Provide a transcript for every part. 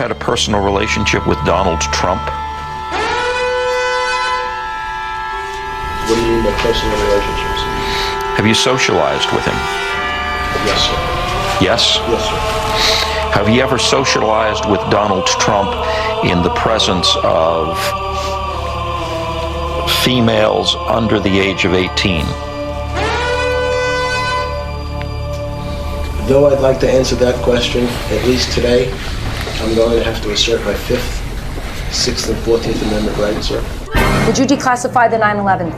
had a personal relationship with Donald Trump? What do you mean by personal relationships? Have you socialized with him? Yes, sir. Yes? Yes, sir. Have you ever socialized with Donald Trump in the presence of females under the age of 18? Though I'd like to answer that question, at least today, I'm going to have to assert my 5th, 6th, and 14th Amendment rights, sir. Would you declassify the 9/11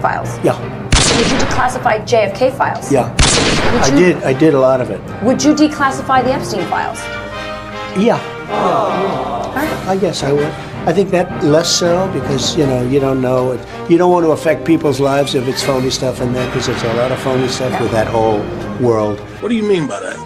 files? Yeah, Would you declassify JFK files? yeah. Would you, I did a lot of it. Would you declassify the Epstein files? Yeah. I guess I would. I think that less so because, you don't know. You don't want to affect people's lives if it's phony stuff in there because there's a lot of phony stuff with that whole world. What do you mean by that?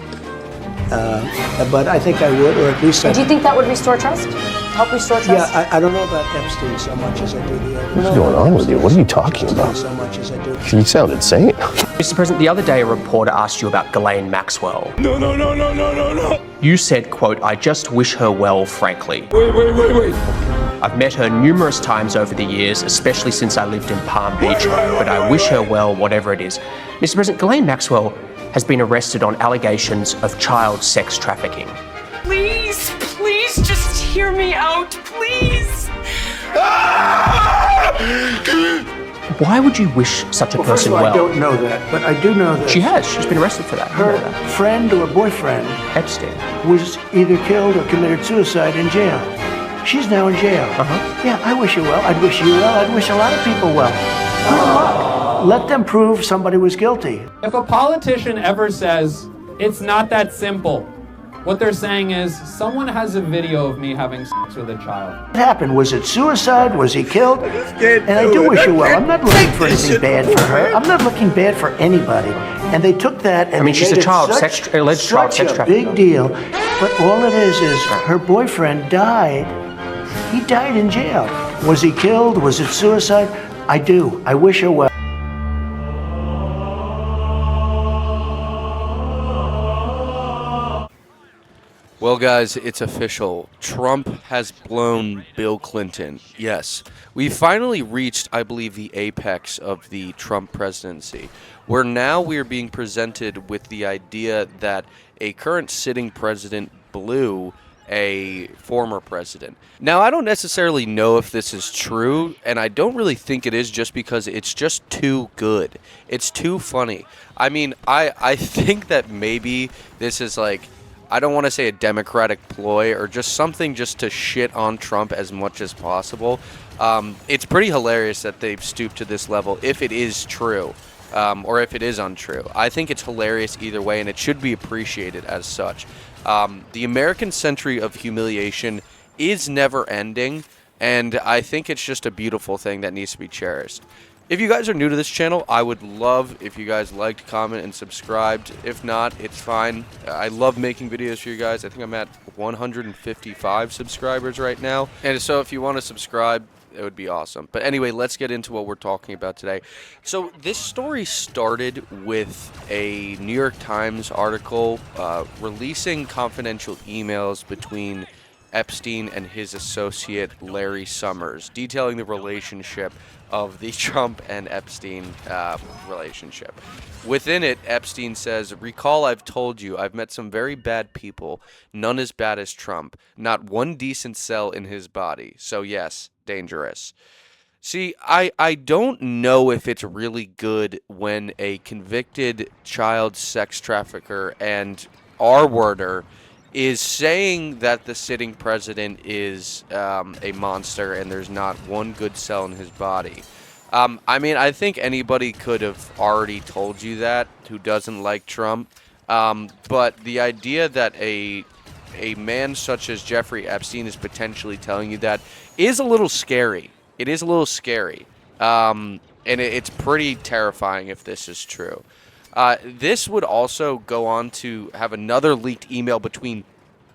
But I think I would, or at least Do you think that would restore trust? Help restore trust? Yeah, I don't know about Epstein so much as I do the other. What's going on with you? What are you talking about? So much as I do. You sound insane. Mr. President, the other day a reporter asked you about Ghislaine Maxwell. No. You said, quote, "I just wish her well, frankly." Wait. I've met her numerous times over the years, especially since I lived in Palm Beach, but I wish her well, whatever it is. Mr. President, Ghislaine Maxwell has been arrested on allegations of child sex trafficking. Please, just hear me out, please. Why would you wish such a Well, first person of all, well? I don't know that, but I do know that She has. She's been arrested for that. You know her that. friend or boyfriend Epstein. was either killed or committed suicide in jail. She's now in jail. Yeah, I wish her well. I'd wish you well. I'd wish a lot of people well. Good luck. Let them prove somebody was guilty. If a politician ever says, it's not that simple, what they're saying is, someone has a video of me having sex with a child. What happened? Was it suicide? Was he killed? And I do wish her well. I'm not looking for anything bad for her. I'm not looking bad for anybody. And they took that and mean, she's made a it child such, alleged child sex such a trafficker. big deal. But all it is her boyfriend died. He died in jail. Was he killed? Was it suicide? I do. I wish her well. Well, guys, it's official. Trump has blown Bill Clinton. Yes. We finally reached, I believe, the apex of the Trump presidency, where now we are being presented with the idea that a current sitting president blew a former president. Now, I don't necessarily know if this is true, and I don't really think it is just because it's just too good. It's too funny. I mean, I think that maybe this is like, I don't want to say a Democratic ploy or just something just to shit on Trump as much as possible. It's pretty hilarious that they've stooped to this level if it is true or if it is untrue. I think it's hilarious either way, and it should be appreciated as such. The American century of humiliation is never ending, and I think it's just a beautiful thing that needs to be cherished. If you guys are new to this channel, I would love if you guys liked, comment, and subscribed. If not, it's fine. I love making videos for you guys. I think I'm at 155 subscribers right now. And so if you want to subscribe, it would be awesome. But anyway, let's get into what we're talking about today. So this story started with a New York Times article releasing confidential emails between Epstein and his associate Larry Summers, detailing the relationship of the Trump and Epstein relationship. Within it, Epstein says, "Recall I've told you I've met some very bad people, none as bad as Trump, not one decent cell in his body. So yes, dangerous." See, I don't know if it's really good when a convicted child sex trafficker and R-worder is saying that the sitting president is a monster and there's not one good cell in his body. I mean, I think anybody could have already told you that who doesn't like Trump. But the idea that a man such as Jeffrey Epstein is potentially telling you that is a little scary. It is a little scary. And it's pretty terrifying if this is true. This would also go on to have another leaked email between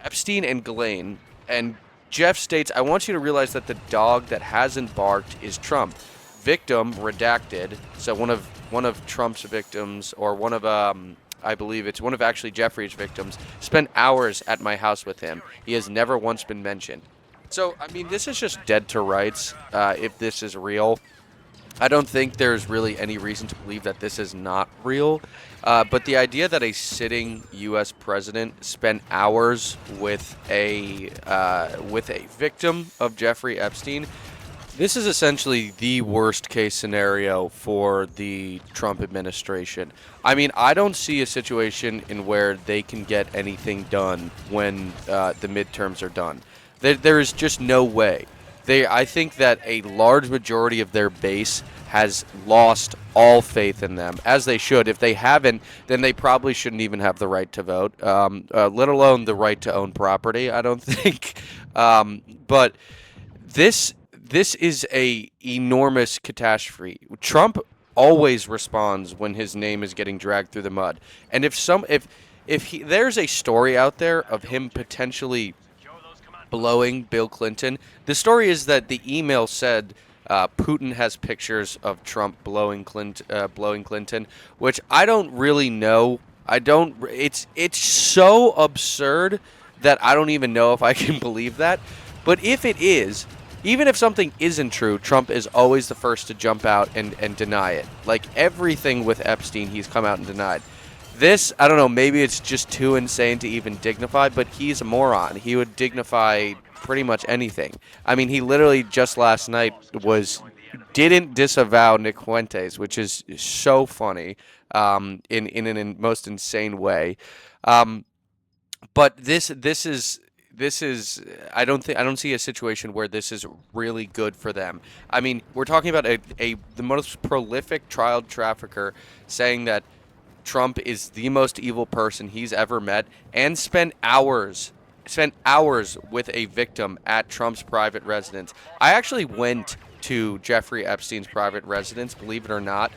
Epstein and Ghislaine. And Jeff states, "I want you to realize that the dog that hasn't barked is Trump. Victim redacted." So one of Trump's victims, or one of I believe it's one of actually Jeffrey's victims, spent hours at my house with him. He has never once been mentioned. So, I mean, this is just dead to rights if this is real. I don't think there's really any reason to believe that this is not real. But the idea that a sitting U.S. president spent hours with a victim of Jeffrey Epstein, this is essentially the worst case scenario for the Trump administration. I mean, I don't see a situation in where they can get anything done when the midterms are done. There is just no way. I think that a large majority of their base has lost all faith in them, as they should. If they haven't, then they probably shouldn't even have the right to vote, let alone the right to own property, I don't think. But this is a enormous catastrophe. Trump always responds when his name is getting dragged through the mud. And there's a story out there of him potentially blowing Bill Clinton. The story is that the email said Putin has pictures of Trump blowing Clinton, which I don't really know. It's so absurd that I don't even know if I can believe that. But if it is, even if something isn't true, Trump is always the first to jump out and deny it. Like everything with Epstein, he's come out and denied. This, I don't know, maybe it's just too insane to even dignify, but he's a moron. He would dignify pretty much anything. I mean, he literally just last night didn't disavow Nick Fuentes, which is so funny in a most insane way. But this is I don't see a situation where this is really good for them. I mean, we're talking about the most prolific child trafficker saying that Trump is the most evil person he's ever met, and spent hours with a victim at Trump's private residence. I actually went to Jeffrey Epstein's private residence, believe it or not,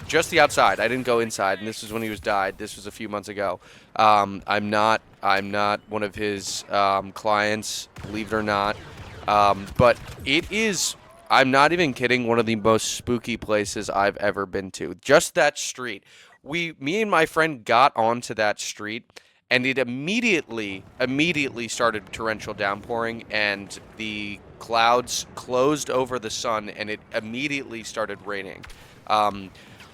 just the outside. I didn't go inside, and this was when he was died. This was a few months ago. I'm not one of his clients, believe it or not, but it is. I'm not even kidding, one of the most spooky places I've ever been to. Just that street. Me and my friend got onto that street, and it immediately started torrential downpouring, and the clouds closed over the sun, and it immediately started raining.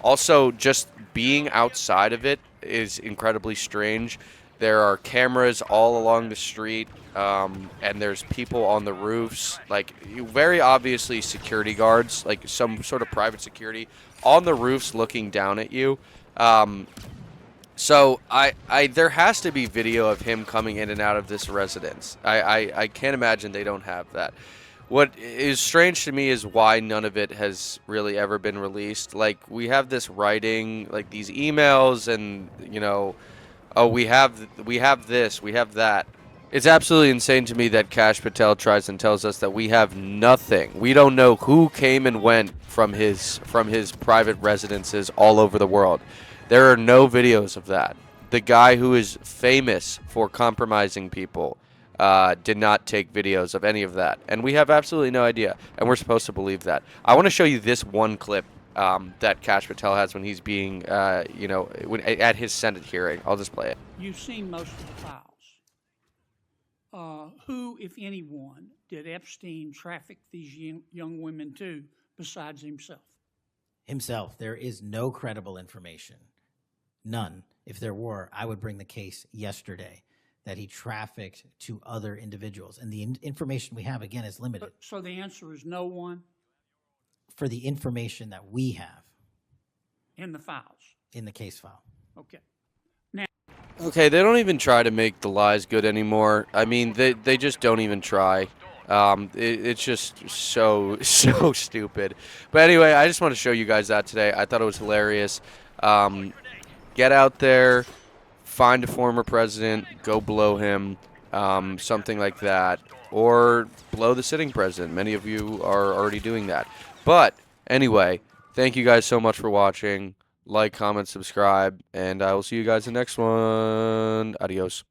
Also, just being outside of it is incredibly strange. There are cameras all along the street, and there's people on the roofs, like very obviously security guards, like some sort of private security, on the roofs looking down at you. So there has to be video of him coming in and out of this residence. I can't imagine they don't have that. What is strange to me is why none of it has really ever been released. Like, we have this writing, like these emails, and oh, we have this, we have that. It's absolutely insane to me that Kash Patel tries and tells us that we have nothing. We don't know who came and went from his private residences all over the world. There are no videos of that. The guy who is famous for compromising people did not take videos of any of that. And we have absolutely no idea. And we're supposed to believe that. I want to show you this one clip that Kash Patel has when he's being, at his Senate hearing. I'll just play it. You've seen most of the files. Who, if anyone, did Epstein traffic these young women to besides himself? Himself. There is no credible information. None. If there were, I would bring the case yesterday that he trafficked to other individuals. And the information we have, again, is limited. So the answer is no one? For the information that we have. In the files? In the case file. Okay. Okay, they don't even try to make the lies good anymore. I mean, they just don't even try. It's just so stupid. But anyway, I just want to show you guys that today. I thought it was hilarious. Get out there, find a former president, go blow him, something like that. Or blow the sitting president. Many of you are already doing that. But anyway, thank you guys so much for watching. Like, comment, subscribe, and I will see you guys in the next one. Adios.